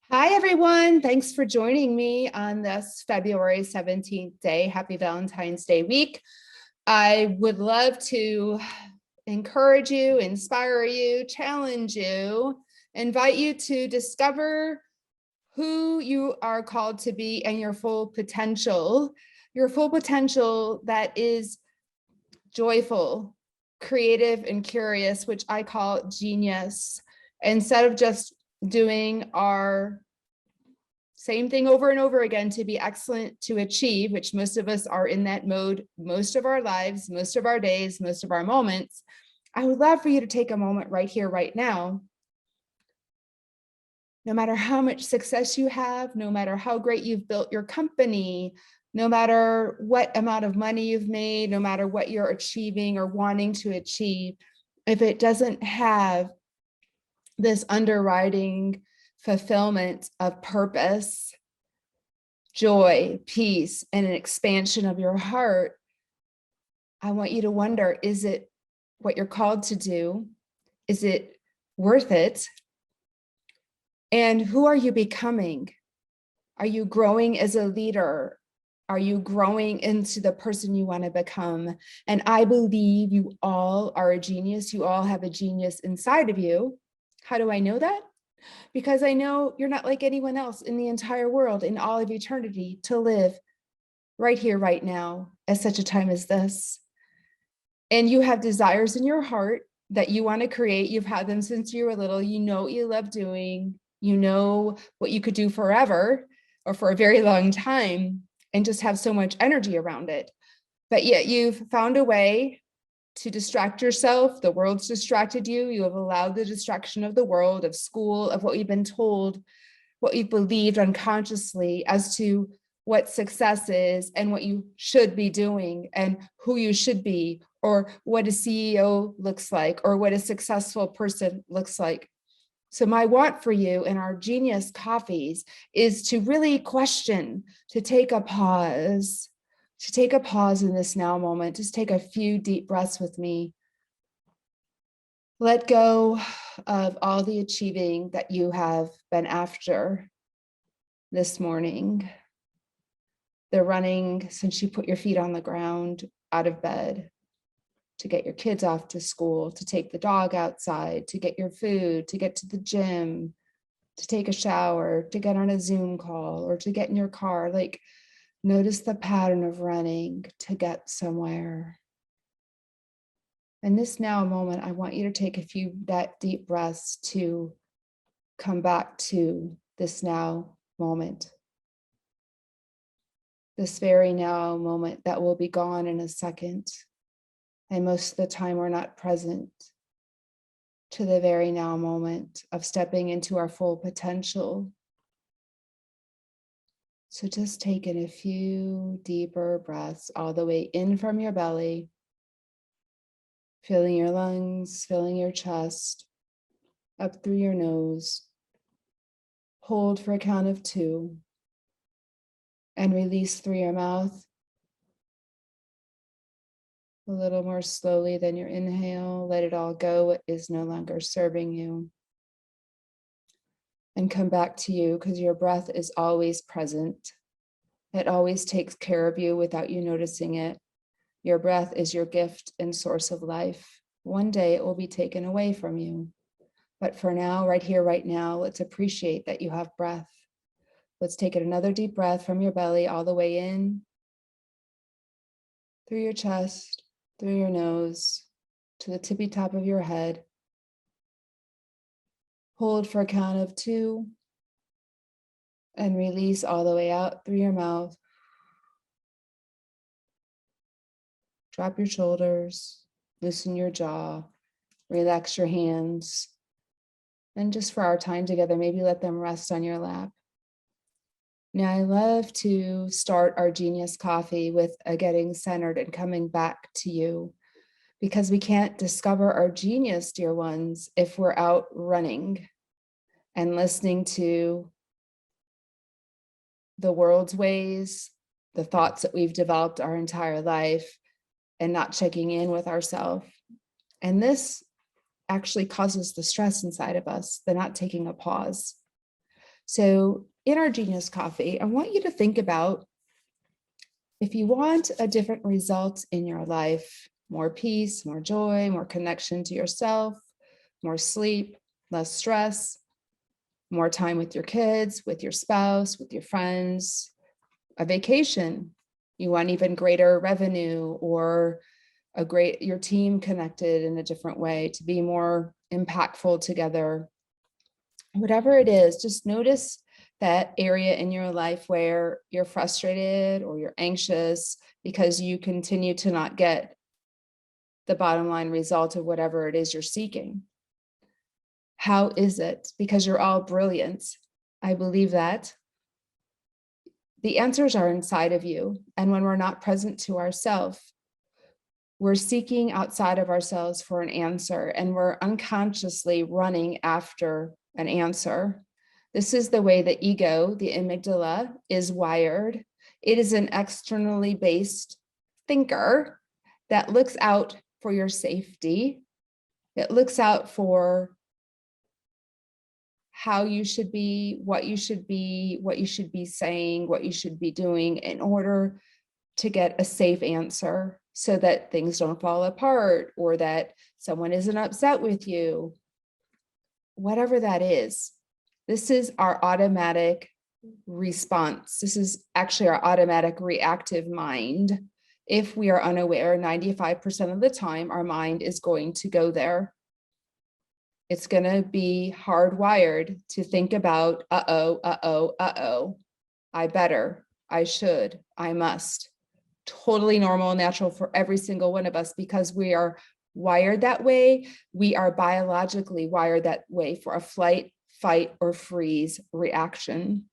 Hi, everyone. Thanks for joining me on this February 17th day. Happy Valentine's Day week. I would love to encourage you, inspire you, challenge you, invite you to discover who you are called to be and your full potential that is joyful, creative, and curious, which I call genius. Instead of just doing our same thing over and over again to be excellent, to achieve, which most of us are in that mode most of our lives, most of our days, most of our moments. I would love for you to take a moment right here, right now. No matter how much success you have, no matter how great you've built your company, no matter what amount of money you've made, no matter what you're achieving or wanting to achieve, if it doesn't have this underwriting fulfillment of purpose, joy, peace, and an expansion of your heart, I want you to wonder, is it what you're called to do? Is it worth it? And who are you becoming? Are you growing as a leader? Are you growing into the person you want to become? And I believe you all are a genius. You all have a genius inside of you. How do I know that? Because I know you're not like anyone else in the entire world, in all of eternity, to live right here, right now, at such a time as this. And you have desires in your heart that you want to create. You've had them since you were little. You know what you love doing. You know what you could do forever or for a very long time and just have so much energy around it. But yet you've found a way to distract yourself. The world's distracted you. You have allowed the distraction of the world, of school, of what you've been told, what you've believed unconsciously as to what success is and what you should be doing and who you should be, or what a CEO looks like, or what a successful person looks like. So my want for you in our Genius Coffees is to really question, to take a pause in this now moment. Just take a few deep breaths with me. Let go of all the achieving that you have been after this morning. The running since you put your feet on the ground out of bed, to get your kids off to school, to take the dog outside, to get your food, to get to the gym, to take a shower, to get on a Zoom call, or to get in your car. Like, notice the pattern of running to get somewhere. In this now moment, I want you to take a few deep breaths to come back to this now moment. This very now moment that will be gone in a second. And most of the time we're not present to the very now moment of stepping into our full potential. So just taking a few deeper breaths all the way in from your belly, filling your lungs, filling your chest, up through your nose. Hold for a count of 2 and release through your mouth. A little more slowly than your inhale. Let it all go. It is no longer serving you. And come back to you, because your breath is always present. It always takes care of you without you noticing it. Your breath is your gift and source of life. One day it will be taken away from you. But for now, right here, right now, let's appreciate that you have breath. Let's take another deep breath from your belly all the way in, through your chest, through your nose, to the tippy top of your head. Hold for a count of 2 and release all the way out through your mouth. Drop your shoulders, loosen your jaw, relax your hands. And just for our time together, maybe let them rest on your lap. Now, I love to start our Genius Coffee with a getting centered and coming back to you, because we can't discover our genius, dear ones, if we're out running and listening to the world's ways, the thoughts that we've developed our entire life, and not checking in with ourselves. And this actually causes the stress inside of us, the not taking a pause. So in our Genius Coffee, I want you to think about, if you want a different result in your life, more peace, more joy, more connection to yourself, more sleep, less stress, more time with your kids, with your spouse, with your friends, a vacation, you want even greater revenue, or your team connected in a different way to be more impactful together. Whatever it is, just notice that area in your life where you're frustrated or you're anxious because you continue to not get the bottom line result of whatever it is you're seeking. How is it? Because you're all brilliant. I believe that. The answers are inside of you. And when we're not present to ourselves, we're seeking outside of ourselves for an answer, and we're unconsciously running after an answer. This is the way the ego, the amygdala, is wired. It is an externally based thinker that looks out for your safety. It looks out for how you should be, what you should be, what you should be saying, what you should be doing in order to get a safe answer so that things don't fall apart or that someone isn't upset with you. Whatever that is, this is our automatic response. This is actually our automatic reactive mind. If we are unaware, 95% of the time, our mind is going to go there. It's going to be hardwired to think about, I better, I should, I must. Totally normal and natural for every single one of us because we are wired that way. We are biologically wired that way for a flight, fight, or freeze reaction.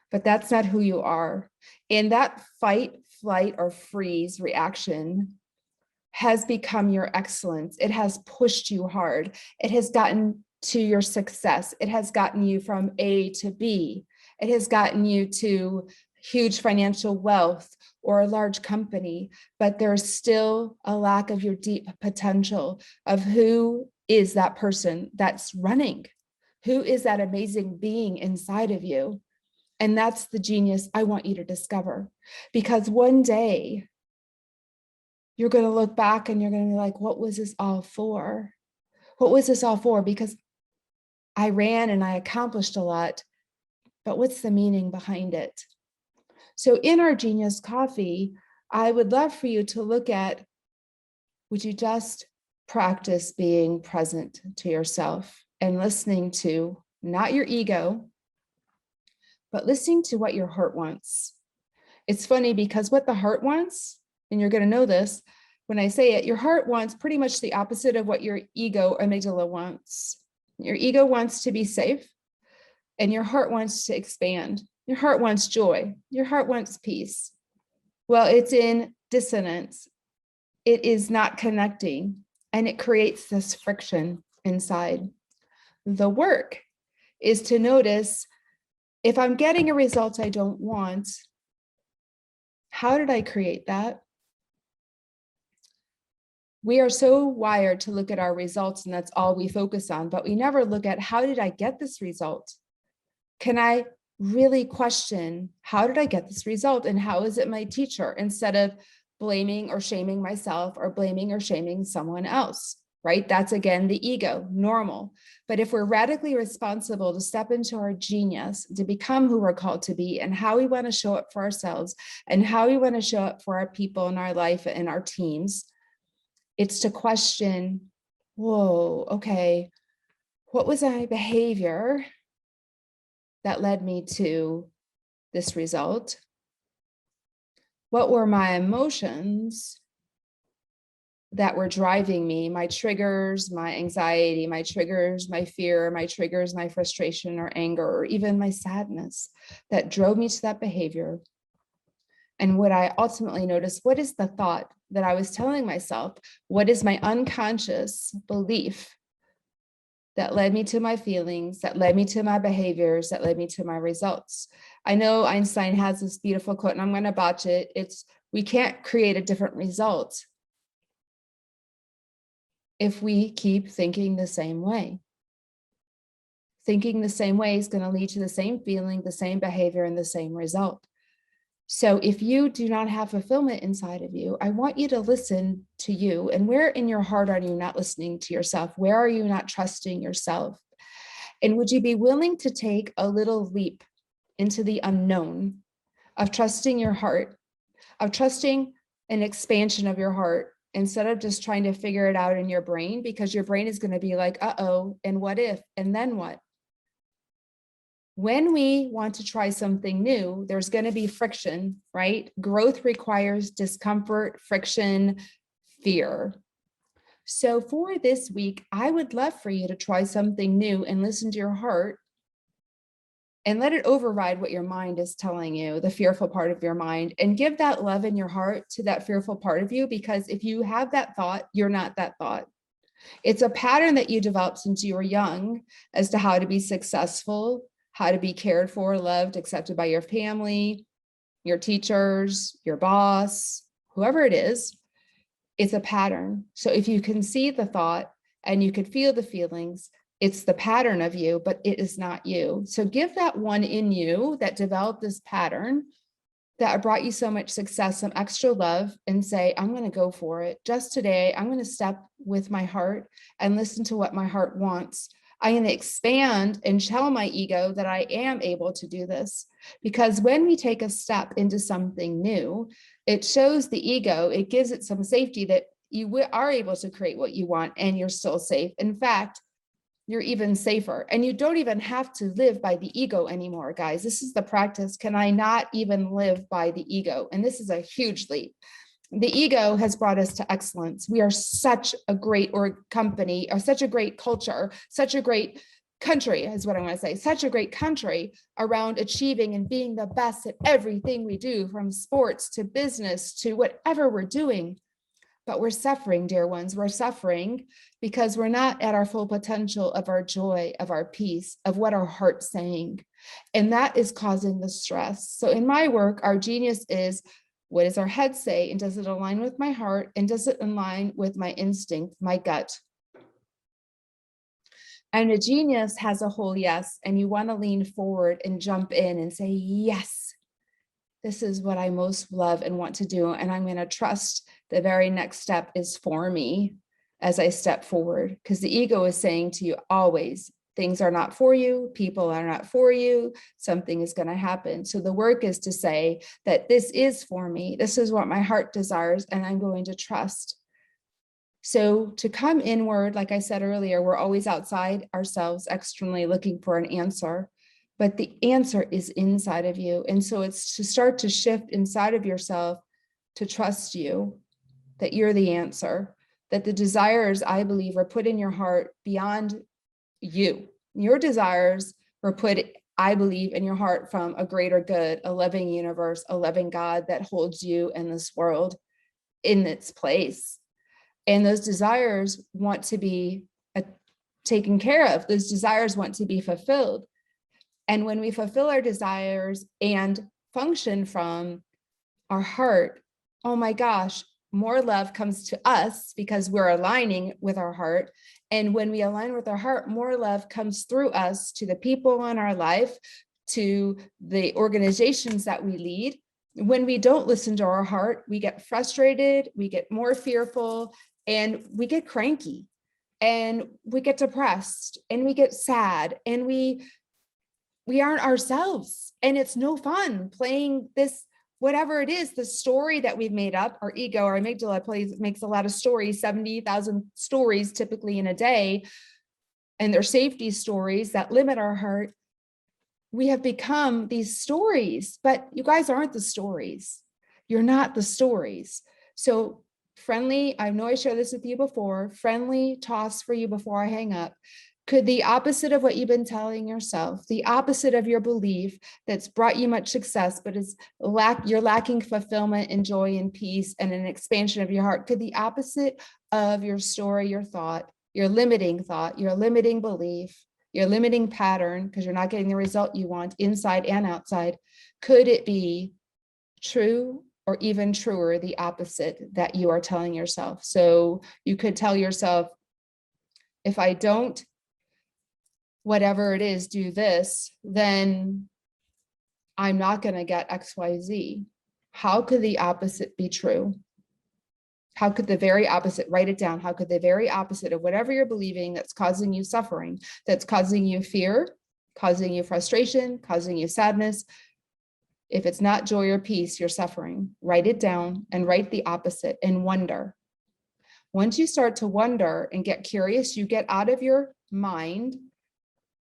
But that's not who you are. And that fight, flight, or freeze reaction has become your excellence. It has pushed you hard. It has gotten to your success. It has gotten you from A to B. It has gotten you to huge financial wealth or a large company, but there's still a lack of your deep potential of who is that person that's running, who is that amazing being inside of you. And that's the genius I want you to discover, because one day you're going to look back and you're going to be like, what was this all for? What was this all for? Because I ran and I accomplished a lot, but what's the meaning behind it? So in our Genius Coffee, I would love for you to look at, would you just practice being present to yourself and listening to not your ego, but listening to what your heart wants. It's funny because what the heart wants, and you're going to know this when I say it, your heart wants pretty much the opposite of what your ego amygdala wants. Your ego wants to be safe, and your heart wants to expand. Your heart wants joy. Your heart wants peace. Well, it's in dissonance. It is not connecting, and it creates this friction inside. The work is to notice, if I'm getting a result I don't want, how did I create that? We are so wired to look at our results, and that's all we focus on, but we never look at, how did I get this result? Can I really question, how did I get this result, and how is it my teacher, instead of blaming or shaming myself or blaming or shaming someone else, right? That's again the ego, normal. But if we're radically responsible to step into our genius, to become who we're called to be, and how we want to show up for ourselves and how we want to show up for our people in our life and our teams, it's to question, whoa, okay, what was my behavior that led me to this result? What were my emotions that were driving me, my triggers, my anxiety, my triggers, my fear, my triggers, my frustration or anger, or even my sadness that drove me to that behavior? And would I ultimately notice, what is the thought that I was telling myself? What is my unconscious belief that led me to my feelings, that led me to my behaviors, that led me to my results? I know Einstein has this beautiful quote, and I'm going to botch it. It's, we can't create a different result if we keep thinking the same way. Thinking the same way is going to lead to the same feeling, the same behavior, and the same result. So if you do not have fulfillment inside of you, I want you to listen to you. And where in your heart are you not listening to yourself? Where are you not trusting yourself? And would you be willing to take a little leap into the unknown of trusting your heart, of trusting an expansion of your heart, instead of just trying to figure it out in your brain, because your brain is going to be like, uh-oh, and what if, and then what? When we want to try something new, there's going to be friction, right? Growth requires discomfort, friction, fear. So for this week, I would love for you to try something new and listen to your heart and let it override what your mind is telling you, the fearful part of your mind, and give that love in your heart to that fearful part of you, because if you have that thought, you're not that thought. It's a pattern that you developed since you were young as to how to be successful, how to be cared for, loved, accepted by your family, your teachers, your boss, whoever it is. It's a pattern. So if you can see the thought and you could feel the feelings, it's the pattern of you, but it is not you. So give that one in you that developed this pattern that brought you so much success some extra love, and say, I'm going to go for it. Just today, I'm going to step with my heart and listen to what my heart wants. I'm going to expand and tell my ego that I am able to do this. Because when we take a step into something new, it shows the ego, it gives it some safety that you are able to create what you want and you're still safe. In fact, you're even safer, and you don't even have to live by the ego anymore, guys. This is the practice. Can I not even live by the ego? And this is a huge leap. The ego has brought us to excellence. We are such a great company, or such a great culture, such a great country is what I want to say, such a great country around achieving and being the best at everything we do, from sports to business to whatever we're doing. But we're suffering, dear ones. We're suffering because we're not at our full potential of our joy, of our peace, of what our heart's saying. And that is causing the stress. So in my work, our genius is, what does our head say? And does it align with my heart? And does it align with my instinct, my gut? And a genius has a whole yes. And you want to lean forward and jump in and say, yes, this is what I most love and want to do. And I'm going to trust the very next step is for me as I step forward. Because the ego is saying to you always, things are not for you, people are not for you, something is going to happen. So the work is to say that this is for me, this is what my heart desires, and I'm going to trust. So to come inward, like I said earlier, we're always outside ourselves, externally looking for an answer. But the answer is inside of you. And so it's to start to shift inside of yourself to trust you, that you're the answer, that the desires, I believe, are put in your heart beyond you. Your desires were put, I believe, in your heart from a greater good, a loving universe, a loving God that holds you and this world in its place. And those desires want to be taken care of. Those desires want to be fulfilled. And when we fulfill our desires and function from our heart, oh my gosh, more love comes to us because we're aligning with our heart. And when we align with our heart, more love comes through us to the people in our life, to the organizations that we lead. When we don't listen to our heart, we get frustrated, we get more fearful, and we get cranky, and we get depressed, and we get sad, and we aren't ourselves. And it's no fun playing this, whatever it is, the story that we've made up. Our ego, our amygdala makes a lot of stories, 70,000 stories typically in a day, and they're safety stories that limit our heart. We have become these stories, but you guys aren't the stories. You're not the stories. So friendly, I know I shared this with you before, friendly toss for you before I hang up. Could the opposite of what you've been telling yourself, the opposite of your belief that's brought you much success, but you're lacking fulfillment and joy and peace and an expansion of your heart, could the opposite of your story, your thought, your limiting belief, your limiting pattern, because you're not getting the result you want inside and outside, could it be true, or even truer, the opposite that you are telling yourself? So you could tell yourself, if I don't whatever it is, do this, then I'm not going to get XYZ. How could the opposite be true? How could the very opposite, write it down, how could the very opposite of whatever you're believing that's causing you suffering, that's causing you fear, causing you frustration, causing you sadness, if it's not joy or peace, you're suffering. Write it down and write the opposite and wonder. Once you start to wonder and get curious, you get out of your mind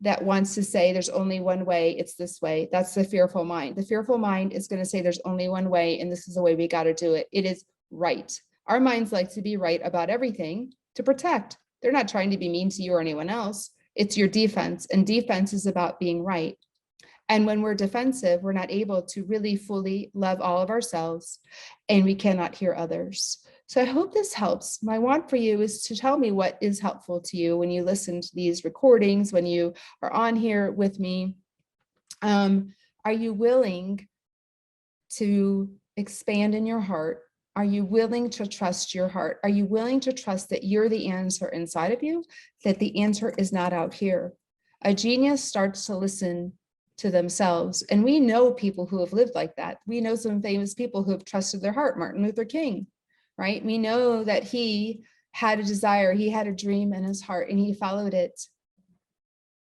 that wants to say there's only one way, it's this way. That's the fearful mind. The fearful mind is going to say there's only one way and this is the way we got to do it. It is right. Our minds like to be right about everything to protect. They're not trying to be mean to you or anyone else. It's your defense, and defense is about being right. And when we're defensive, we're not able to really fully love all of ourselves, and we cannot hear others. So I hope this helps. My want for you is to tell me what is helpful to you when you listen to these recordings, when you are on here with me. Are you willing to expand in your heart? Are you willing to trust your heart? Are you willing to trust that you're the answer inside of you, that the answer is not out here? A genius starts to listen to themselves. And we know people who have lived like that. We know some famous people who have trusted their heart. Martin Luther King, right? We know that he had a desire, he had a dream in his heart and he followed it,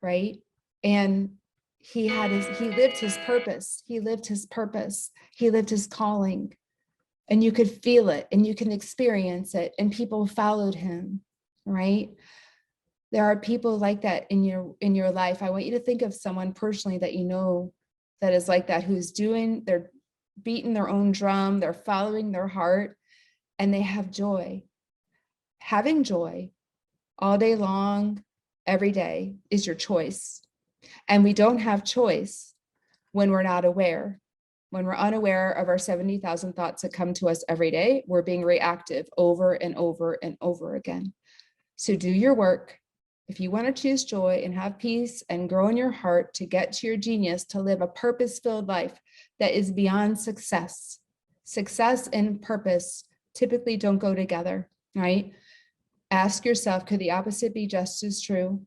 right? And he lived his purpose. He lived his purpose. He lived his calling. And you could feel it and you can experience it, and people followed him, right? There are people like that in your life. I want you to think of someone personally that you know that is like that, they're beating their own drum, they're following their heart, and they have joy. Having joy all day long, every day, is your choice. And we don't have choice when we're not aware. When we're unaware of our 70,000 thoughts that come to us every day, we're being reactive over and over and over again. So do your work. If you want to choose joy and have peace and grow in your heart to get to your genius, to live a purpose-filled life that is beyond success. Success and purpose typically don't go together, right? Ask yourself, could the opposite be just as true?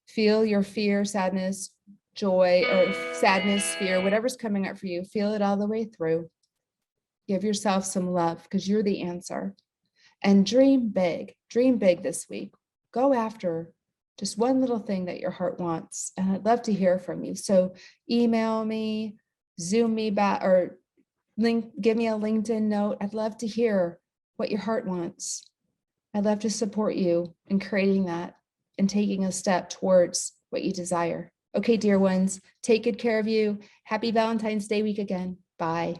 Feel your fear, sadness, joy, or sadness, fear, whatever's coming up for you, feel it all the way through. Give yourself some love because you're the answer. And dream big this week. Go after just one little thing that your heart wants. And I'd love to hear from you. So email me, Zoom me back, or give me a LinkedIn note. I'd love to hear what your heart wants. I'd love to support you in creating that and taking a step towards what you desire. Okay, dear ones, take good care of you. Happy Valentine's Day week again. Bye.